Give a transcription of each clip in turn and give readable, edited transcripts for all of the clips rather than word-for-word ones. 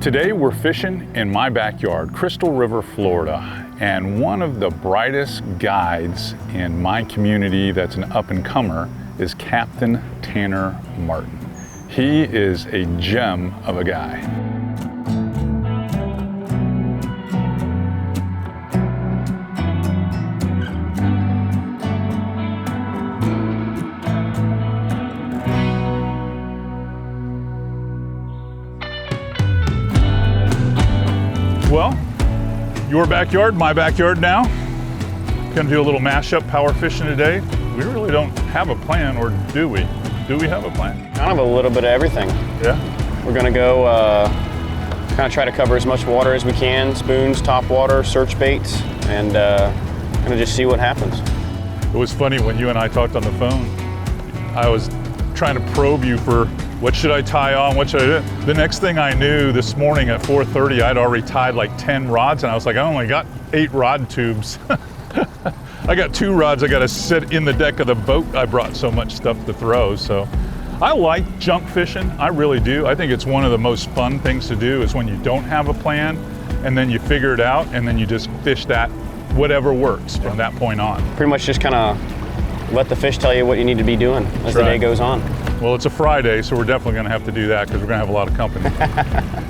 Today we're fishing in my backyard, Crystal River, Florida, and one of the brightest guides in my community that's an up-and-comer is Captain Tanner Martin. He is a gem of a guy. Well, your backyard, my backyard now. Gonna do a little mashup power fishing today. We really don't have a plan, or do we? Do we have a plan? Kind of a little bit of everything. Yeah? We're gonna go kind of try to cover as much water as we can, spoons, top water, search baits, and gonna just see what happens. It was funny when you and I talked on the phone. I was trying to probe you for what should I tie on, what should I do? The next thing I knew, this morning at 4:30, I'd already tied like 10 rods, and I was like, I only got 8 rod tubes. I got 2 rods I gotta sit in the deck of the boat. I brought so much stuff to throw, so. I like junk fishing, I really do. I think it's one of the most fun things to do is when you don't have a plan, and then you figure it out, and then you just fish that, whatever works from that point on. Pretty much just kind of let the fish tell you what you need to be doing as the day goes on. Well, it's a Friday, so we're definitely gonna have to do that because we're gonna have a lot of company.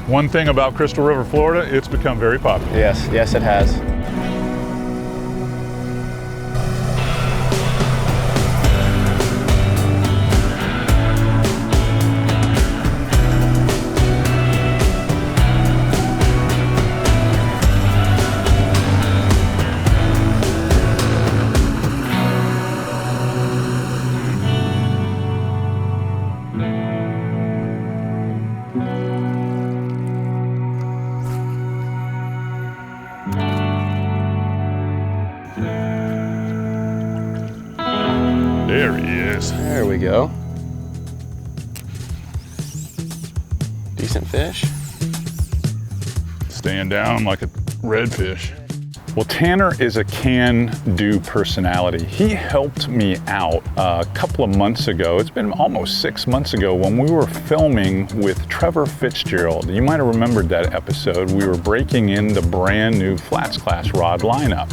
One thing about Crystal River, Florida, it's become very popular. Yes, yes it has. There he is. There we go. Decent fish. Staying down like a redfish. Well, Tanner is a can-do personality. He helped me out a couple of months ago. It's been almost 6 months ago when we were filming with Trevor Fitzgerald. You might have remembered that episode. We were breaking in the brand new FlatsClass rod lineup.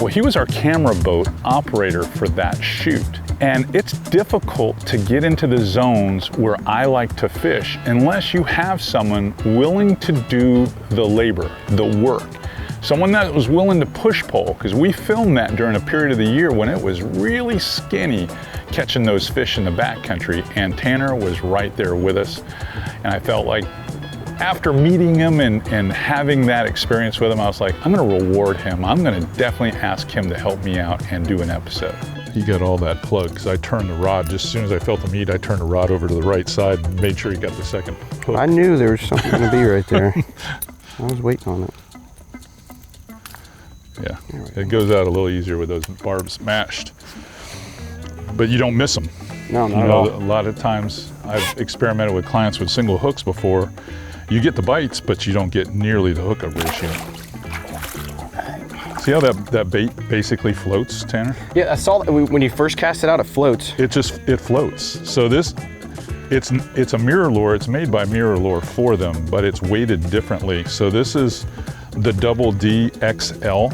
Well, he was our camera boat operator for that shoot. And it's difficult to get into the zones where I like to fish unless you have someone willing to do the labor, the work. Someone that was willing to push pole, because we filmed that during a period of the year when it was really skinny catching those fish in the backcountry, and Tanner was right there with us. And I felt like after meeting him and having that experience with him, I was like, I'm gonna reward him. I'm gonna definitely ask him to help me out and do an episode. He got all that plug, because I turned the rod, just as soon as I felt the meat, I turned the rod over to the right side and made sure he got the second hook. I knew there was something gonna be right there. I was waiting on it. Yeah, it goes out a little easier with those barbs mashed. But you don't miss them. No, not at all. A lot of times I've experimented with clients with single hooks before. You get the bites, but you don't get nearly the hookup ratio. See how that bait basically floats, Tanner? Yeah, I saw that when you first cast it out, it floats. It floats. So it's a Mirrolure. It's made by Mirrolure for them, but it's weighted differently. So this is the Double D XL.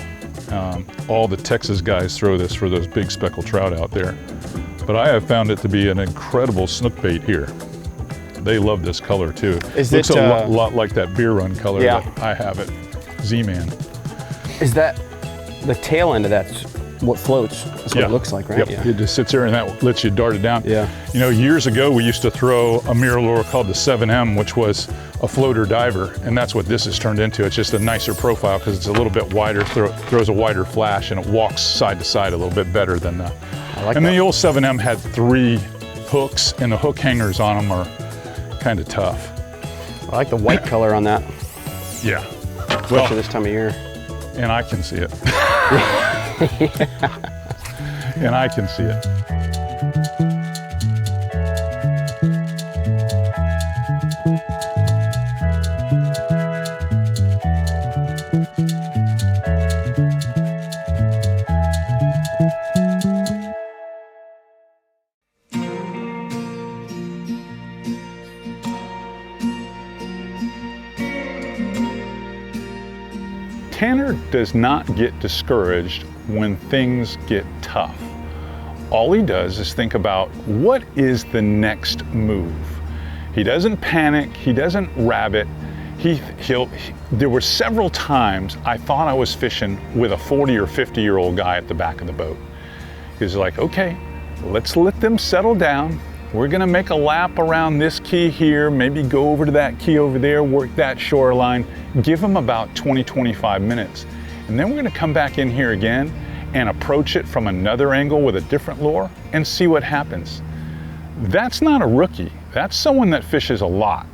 All the Texas guys throw this for those big speckled trout out there. But I have found it to be an incredible snook bait here. They love this color too. Looks a lot like that beer run color that I have at Z-Man. Is that the tail end of that's what floats? That's what it looks like, right? Yep. Yeah. It just sits there and that lets you dart it down. Yeah. You know, years ago we used to throw a Mirrolure called the 7M, which was a floater diver, and that's what this has turned into. It's just a nicer profile because it's a little bit wider, throws a wider flash, and it walks side to side a little bit better than the. And the old 7M had 3 hooks, and the hook hangers on them are kind of tough. I like the white color on that. Yeah. Especially this time of year. And I can see it. And I can see it. Tanner does not get discouraged when things get tough. All he does is think about what is the next move. He doesn't panic, he doesn't rabbit. There were several times I thought I was fishing with a 40 or 50-year-old guy at the back of the boat. He's like, okay, let's let them settle down. We're gonna make a lap around this key here, maybe go over to that key over there, work that shoreline, give them about 20, 25 minutes. And then we're gonna come back in here again and approach it from another angle with a different lure and see what happens. That's not a rookie. That's someone that fishes a lot.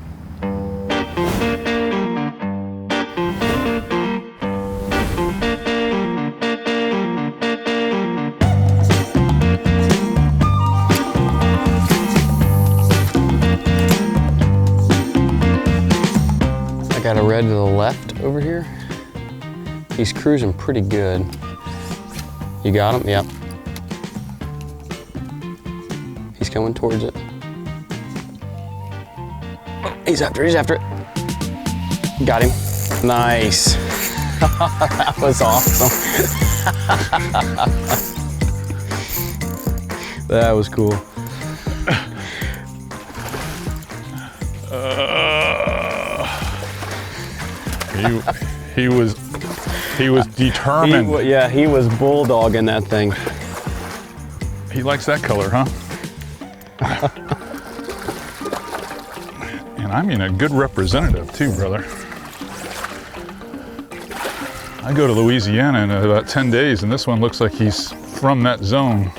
I got a red to the left over here. He's cruising pretty good. You got him? Yep. He's coming towards it. Oh, he's after it. Got him. Nice. That was awesome. That was cool. He was determined. Yeah, he was bulldogging that thing. He likes that color, huh? And I mean a good representative too, brother. I go to Louisiana in about 10 days and this one looks like he's from that zone.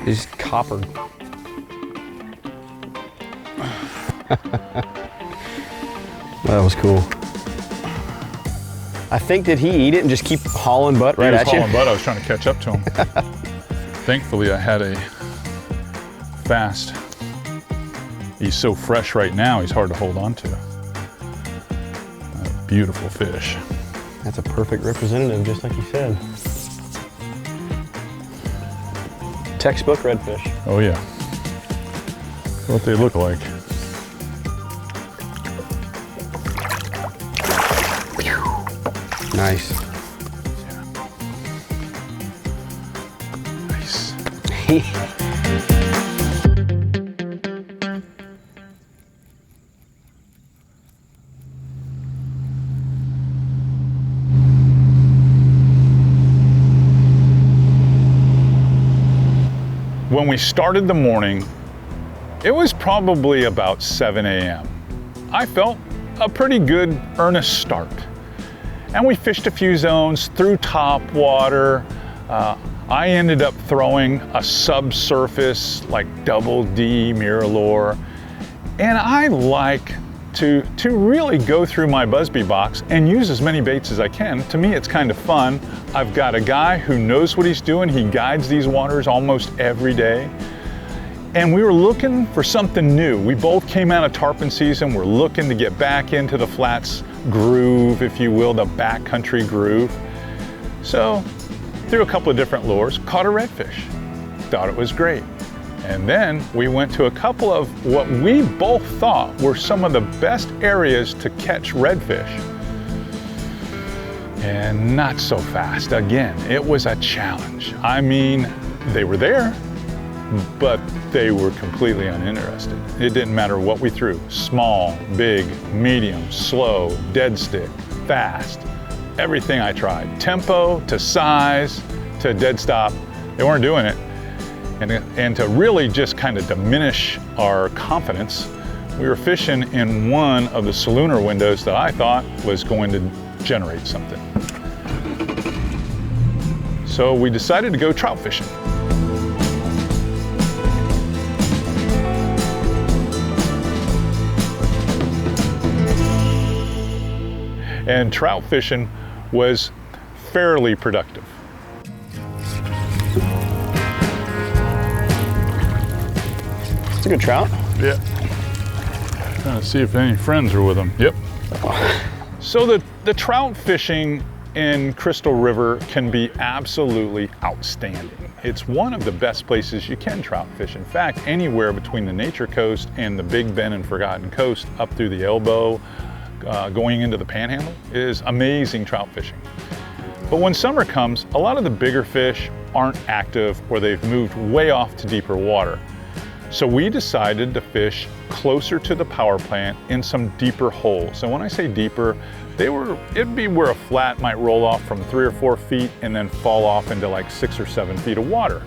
He's coppered. That was cool. I think, did he eat it and just keep hauling butt right at you? He was hauling butt. I was trying to catch up to him. Thankfully, I had a fast. He's so fresh right now, he's hard to hold on to. A beautiful fish. That's a perfect representative, just like you said. Textbook redfish. Oh yeah. That's what they look like. Nice. Yeah. Nice. When we started the morning, it was probably about 7 a.m. I felt a pretty good earnest start. And we fished a few zones through top water. I ended up throwing a subsurface like double D Mirrolure. And I like to really go through my BUZBE box and use as many baits as I can. To me, it's kind of fun. I've got a guy who knows what he's doing. He guides these waters almost every day. And we were looking for something new. We both came out of tarpon season. We're looking to get back into the flats groove, if you will, the backcountry groove. So, threw a couple of different lures, caught a redfish. Thought it was great. And then we went to a couple of what we both thought were some of the best areas to catch redfish. And not so fast. Again, it was a challenge. I mean, they were there, but they were completely uninterested. It didn't matter what we threw. Small, big, medium, slow, dead stick, fast. Everything I tried. Tempo to size to dead stop. They weren't doing it. And to really just kind of diminish our confidence, we were fishing in one of the salooner windows that I thought was going to generate something. So we decided to go trout fishing. And trout fishing was fairly productive. It's a good trout. Yeah. Trying to see if any friends are with them. Yep. So the trout fishing in Crystal River can be absolutely outstanding. It's one of the best places you can trout fish. In fact, anywhere between the Nature Coast and the Big Bend and Forgotten Coast, up through the Elbow, going into the panhandle is amazing trout fishing. But when summer comes, a lot of the bigger fish aren't active or they've moved way off to deeper water. So we decided to fish closer to the power plant in some deeper holes. And when I say deeper, it'd be where a flat might roll off from 3 or 4 feet and then fall off into like 6 or 7 feet of water.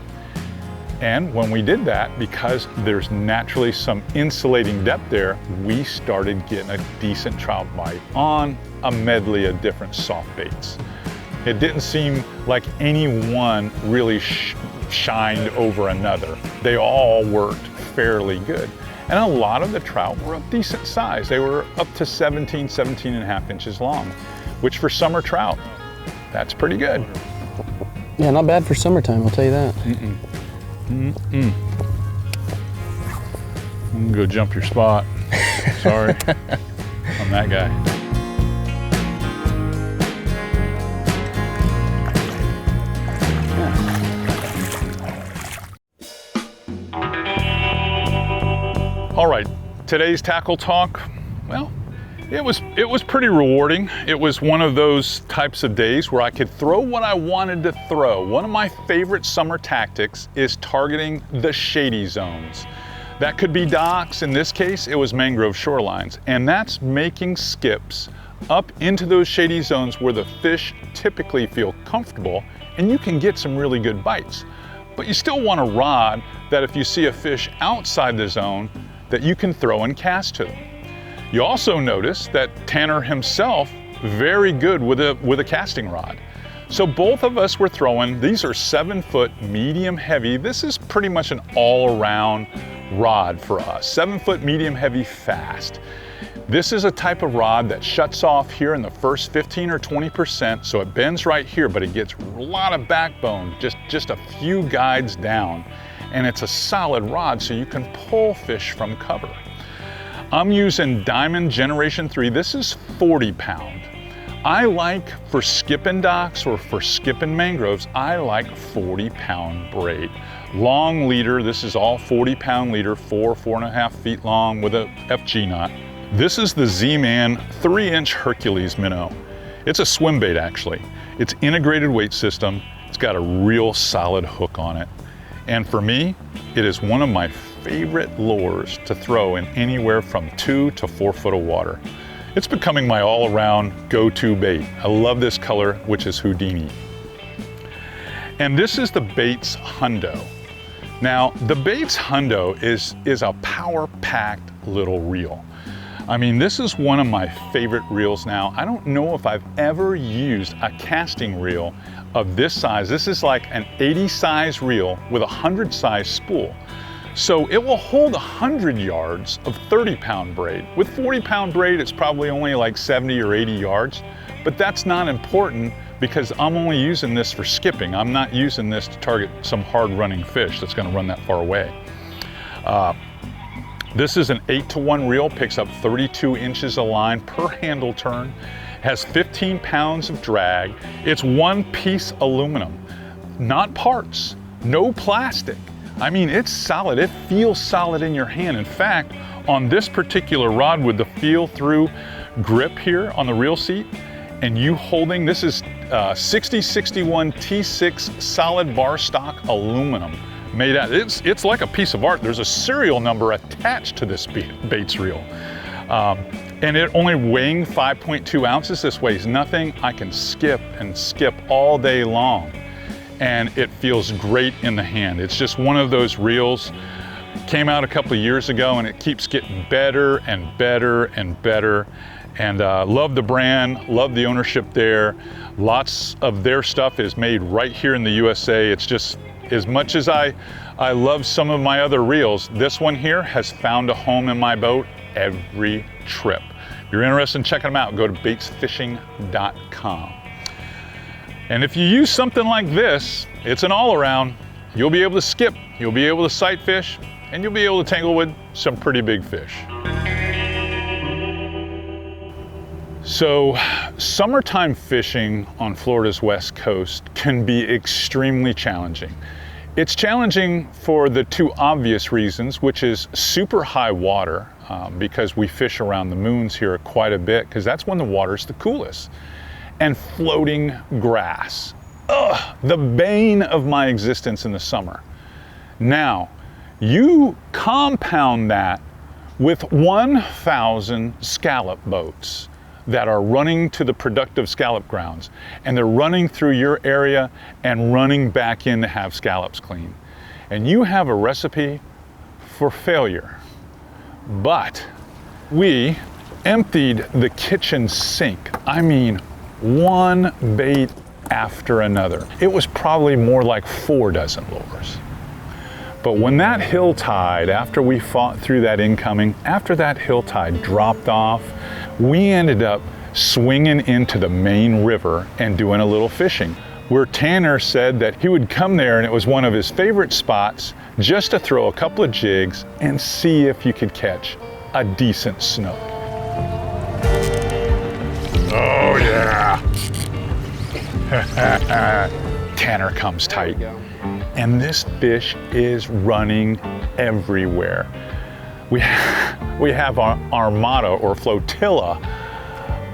And when we did that, because there's naturally some insulating depth there, we started getting a decent trout bite on a medley of different soft baits. It didn't seem like any one really shined over another. They all worked fairly good. And a lot of the trout were of decent size. They were up to 17.5 inches long, which for summer trout, that's pretty good. Yeah, not bad for summertime, I'll tell you that. I'm gonna go jump your spot. Sorry, I'm that guy. All right, today's tackle talk, well, it was pretty rewarding. It was one of those types of days where I could throw what I wanted to throw. One of my favorite summer tactics is targeting the shady zones. That could be docks. In this case, it was mangrove shorelines. And that's making skips up into those shady zones where the fish typically feel comfortable and you can get some really good bites. But you still want a rod that if you see a fish outside the zone, that you can throw and cast to them. You also notice that Tanner himself, very good with a casting rod. So both of us were throwing, these are 7-foot medium heavy. This is pretty much an all-around rod for us. 7-foot medium heavy fast. This is a type of rod that shuts off here in the first 15 or 20%, so it bends right here, but it gets a lot of backbone, just a few guides down. And it's a solid rod, so you can pull fish from cover. I'm using Diamond Generation 3. This is 40 pound. I like, for skipping docks or for skipping mangroves, I like 40 pound braid. Long leader, this is all 40 pound leader, 4.5 feet long with a FG knot. This is the Z-Man 3-inch Hercules minnow. It's a swim bait actually. It's integrated weight system. It's got a real solid hook on it. And for me, it is one of my favorite lures to throw in anywhere from 2 to 4 foot of water. It's becoming my all-around go-to bait. I love this color, which is Houdini. And this is the Baits Hundo. Now, the Baits Hundo is a power-packed little reel. I mean, this is one of my favorite reels now. I don't know if I've ever used a casting reel of this size. This is like an 80 size reel with a 100 size spool. So it will hold 100 yards of 30 pound braid. With 40 pound braid, it's probably only like 70 or 80 yards, but that's not important because I'm only using this for skipping. I'm not using this to target some hard running fish that's gonna run that far away. This is an 8-to-1 reel, picks up 32 inches of line per handle turn, has 15 pounds of drag. It's one piece aluminum, not parts, no plastic. I mean, it's solid. It feels solid in your hand. In fact, on this particular rod with the feel through grip here on the reel seat, and you holding, this is 6061 T6 solid bar stock aluminum. Made out, it's like a piece of art. There's a serial number attached to this baits reel. And it only weighing 5.2 ounces, this weighs nothing. I can skip and skip all day long. And it feels great in the hand. It's just one of those reels, came out a couple of years ago and it keeps getting better and better and better. And love the brand, love the ownership there. Lots of their stuff is made right here in the USA. It's just, as much as I love some of my other reels, this one here has found a home in my boat every trip. If you're interested in checking them out, go to baitsfishing.com. And if you use something like this, it's an all-around. You'll be able to skip, you'll be able to sight fish, and you'll be able to tangle with some pretty big fish. So, summertime fishing on Florida's West Coast can be extremely challenging. It's challenging for the two obvious reasons, which is super high water. because we fish around the moons here quite a bit, because that's when the water's the coolest. And floating grass. Ugh, the bane of my existence in the summer. Now, you compound that with 1,000 scallop boats that are running to the productive scallop grounds, and they're running through your area and running back in to have scallops clean. And you have a recipe for failure. But we emptied the kitchen sink. I mean, one bait after another. It was probably more like 4 dozen lures. But when that hill tide, after we fought through that incoming, after that hill tide dropped off, we ended up swinging into the main river and doing a little fishing, where Tanner said that he would come there and it was one of his favorite spots just to throw a couple of jigs and see if you could catch a decent snook. Oh yeah. Tanner comes tight. And this fish is running everywhere. We have our motto or flotilla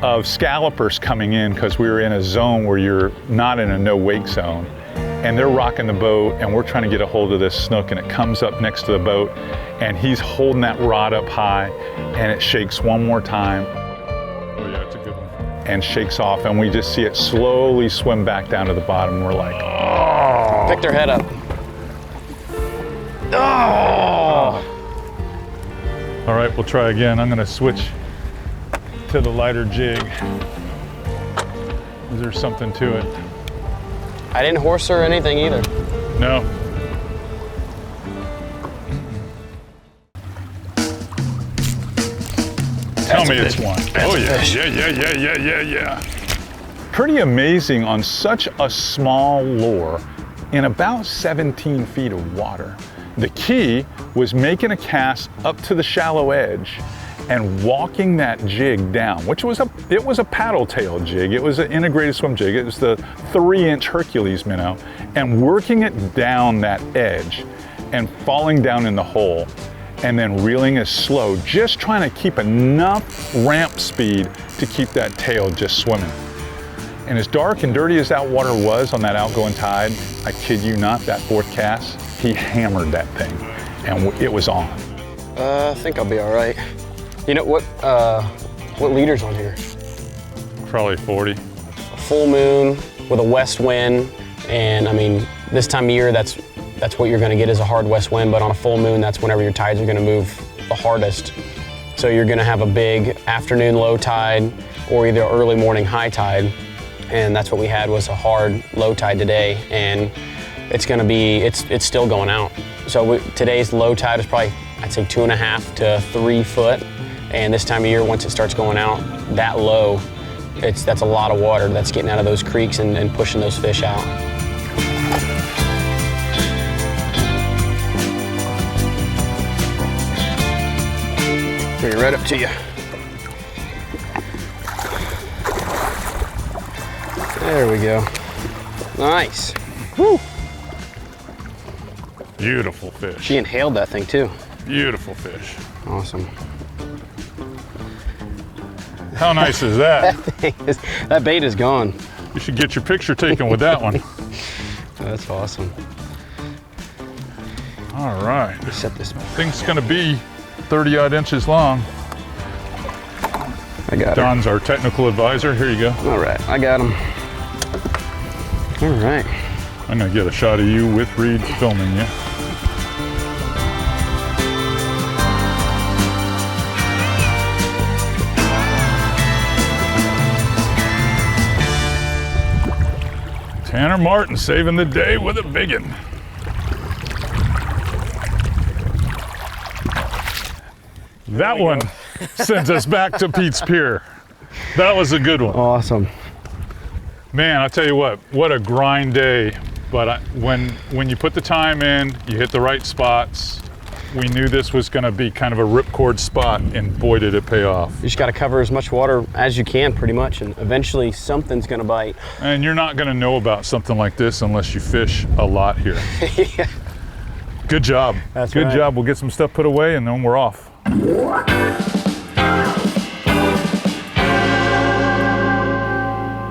of scallopers coming in, because we were in a zone where you're not in a no wake zone, and they're rocking the boat, and we're trying to get a hold of this snook, and it comes up next to the boat, and he's holding that rod up high, and it shakes one more time. Oh yeah, it's a good one. And shakes off, and we just see it slowly swim back down to the bottom. We're like, oh. Pick their head up. Oh! All right, we'll try again. I'm gonna switch to the lighter jig. Is there something to it? I didn't horse or anything either. No. Tell me it's one. Oh yeah, yeah. Pretty amazing on such a small lure in about 17 feet of water. The key was making a cast up to the shallow edge and walking that jig down, which was a paddle tail jig. It was an integrated swim jig. It was the 3-inch Hercules minnow, and working it down that edge and falling down in the hole and then reeling as slow, just trying to keep enough ramp speed to keep that tail just swimming. And as dark and dirty as that water was on that outgoing tide, I kid you not, that 4th cast, he hammered that thing, and it was on. I think I'll be all right. You know what leader's on here? Probably 40. A full moon with a west wind, and I mean, this time of year, that's what you're gonna get is a hard west wind, but on a full moon, that's whenever your tides are gonna move the hardest. So you're gonna have a big afternoon low tide or either early morning high tide, and that's what we had was a hard low tide today, and it's still going out. So today's low tide is probably, I'd say 2.5 to 3 foot. And this time of year, once it starts going out that low, that's a lot of water that's getting out of those creeks and pushing those fish out. Bring it right up to you. There we go. Nice. Woo. Beautiful fish. She inhaled that thing too. Beautiful fish. Awesome. How nice is that? That bait is gone. You should get your picture taken with that one. That's awesome. All right. Set this. Thing's gonna be 30-odd inches long. I got Don's our technical advisor. Here you go. All right, I got him. All right. I'm gonna get a shot of you with Reed filming you. Tanner Martin saving the day with a biggin. That one sends us back to Pete's Pier. That was a good one. Awesome. Man, I'll tell you what a grind day. But when you put the time in, you hit the right spots. We knew this was gonna be kind of a ripcord spot, and boy did it pay off. You just gotta cover as much water as you can pretty much, and eventually something's gonna bite. And you're not gonna know about something like this unless you fish a lot here. Yeah. Good job. That's Good right. job. We'll get some stuff put away and then we're off.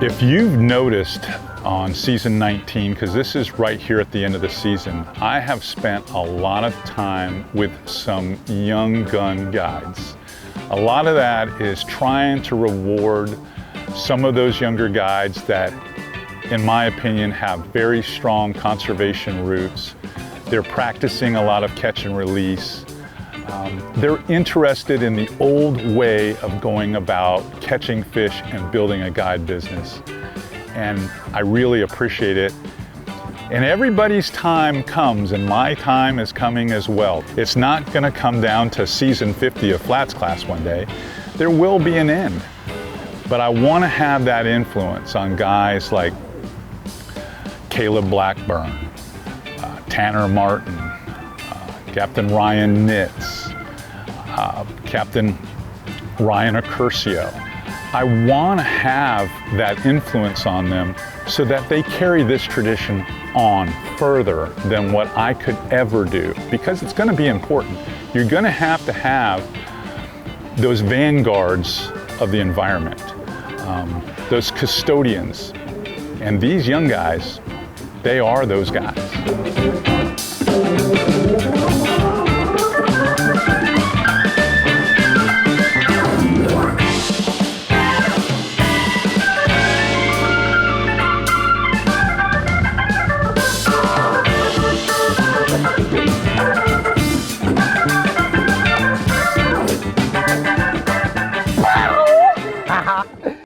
If you've noticed on season 19, because this is right here at the end of the season, I have spent a lot of time with some young gun guides. A lot of that is trying to reward some of those younger guides that, in my opinion, have very strong conservation roots. They're practicing a lot of catch and release. They're interested in the old way of going about catching fish and building a guide business. And I really appreciate it. And everybody's time comes, and my time is coming as well. It's not gonna come down to season 50 of FlatsClass one day. There will be an end. But I wanna have that influence on guys like Caleb Blackburn, Tanner Martin, Captain Ryan Nitz, Captain Ryan Accurcio. I want to have that influence on them so that they carry this tradition on further than what I could ever do, because it's going to be important. You're going to have those vanguards of the environment, those custodians, and these young guys, they are those guys.